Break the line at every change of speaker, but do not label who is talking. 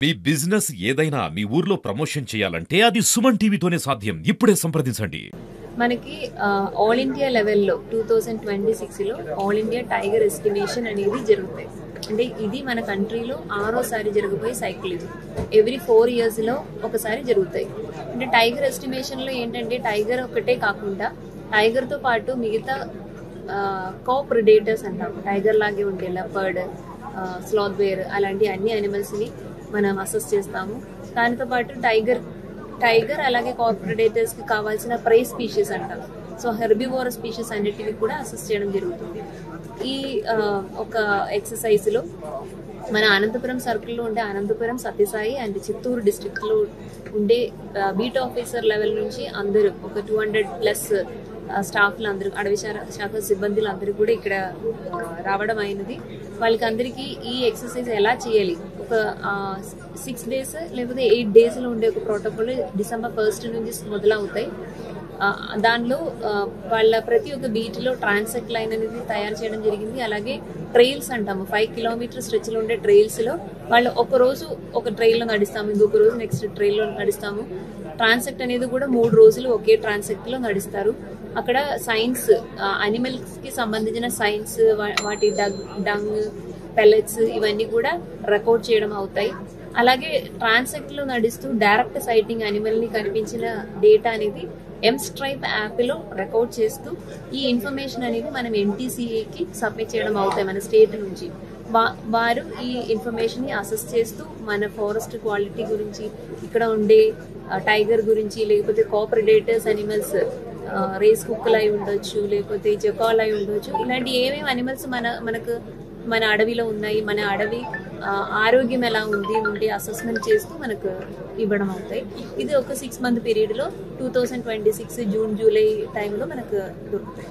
మీ business ఏదైనా మీ ఊర్లో promotion చేయాలంటే అది సుమన్ టీవీతోనే సాధ్యం. ఇప్పుడే సంప్రదించండి.
మనకి ఆల్ ఇండియా లెవెల్లో 2026లో ఆల్ ఇండియా టైగర్ ఎస్టిమేషన్ అనేది జరుగుతాయి. అంటే ఇది మన కంట్రీలో 6సారి జరగబోయే సైకిల్. ఇది ఎవ్రీ 4 yearsలో ఒకసారి జరుగుతాయి. అంటే టైగర్ ఎస్టిమేషన్లో ఏంటంటే టైగర్ ఒకటే కాకుండా టైగర్తో పాటు మిగతా కో ప్రిడేటర్స్ అంటాం. టైగర్ లాగే ఉండే లెపర్డ్, స్లాత్ బేర్ అలాంటి అన్ని యానిమల్స్ని మనం అసెస్ చేస్తాము. దానితో పాటు టైగర్ అలాగే కార్పొరేటర్స్ కి కావాల్సిన ప్రే స్పీషీస్ అంటాం. సో హెర్బివోర్ స్పీషీస్ అన్నిటిని కూడా అసెస్ చేయడం జరుగుతుంది. ఈ ఒక ఎక్సర్సైజ్ లో మన అనంతపురం సర్కిల్లో ఉండే అనంతపురం, సత్యసాయి అండ్ చిత్తూరు డిస్ట్రిక్ట్ లో ఉండే బీట్ ఆఫీసర్ లెవెల్ నుంచి అందరూ ఒక 200+ స్టాఫ్లు అందరూ, అడవి శాఖ సిబ్బందులు అందరూ కూడా ఇక్కడ రావడం అయినది. వాళ్ళకి అందరికీ ఈ ఎక్సర్సైజ్ ఎలా చేయాలి, ఒక 6 days లేకపోతే 8 daysలో ఉండే ఒక ప్రోటోకాల్ December 1st నుంచి మొదలవుతాయి. దానిలో వాళ్ళ ప్రతి ఒక్క బీట్లో ట్రాన్సెక్ట్ లైన్ అనేది తయారు చేయడం జరిగింది. అలాగే ట్రైల్స్ అంటాము, 5 kilometer స్ట్రెచ్లో ఉండే ట్రైల్స్లో వాళ్ళు ఒక రోజు ఒక ట్రైల్లో నడుస్తాము, ఇంకొక రోజు నెక్స్ట్ ట్రైల్లో నడుస్తాము. ట్రాన్సెక్ట్ అనేది కూడా 3 రోజులు ఒకే ట్రాన్సెక్ట్లో నడుస్తారు. అక్కడ సైన్స్, అనిమల్స్కి సంబంధించిన సైన్స్, వాటి డంగ్, పెల్లెట్స్ ఇవన్నీ కూడా రికార్డ్ చేయడం అవుతాయి. అలాగే ట్రాన్సెక్ట్లో నడుస్తూ డైరెక్ట్ సైటింగ్ అనిమల్ని కనిపించిన డేటా అనేది ఎంస్ట్రైప్ యాప్లో రికార్డ్ చేస్తూ ఈ ఇన్ఫర్మేషన్ అనేది మనం NTCAకి సబ్మిట్ చేయడం అవుతాయి మన స్టేట్ నుంచి. వారు ఈ ఇన్ఫర్మేషన్ని అసెస్ చేస్తూ మన ఫారెస్ట్ క్వాలిటీ గురించి, ఇక్కడ ఉండే టైగర్ గురించి, లేకపోతే కోప్రెడేటర్స్ అనిమల్స్, రేస్ కుక్కలు అయి ఉండొచ్చు, లేకపోతే జకాల్ అయి ఉండొచ్చు, ఇలాంటి ఏమేమి అనిమల్స్ మన అడవిలో ఉన్నాయి, మన అడవి ఆరోగ్యం ఎలా ఉంది నుండి అసెస్మెంట్ చేస్తూ మనకు ఇవ్వడం అవుతాయి. ఇది ఒక 6 month పీరియడ్లో 2026 June, July టైంలో మనకు దొరుకుతాయి.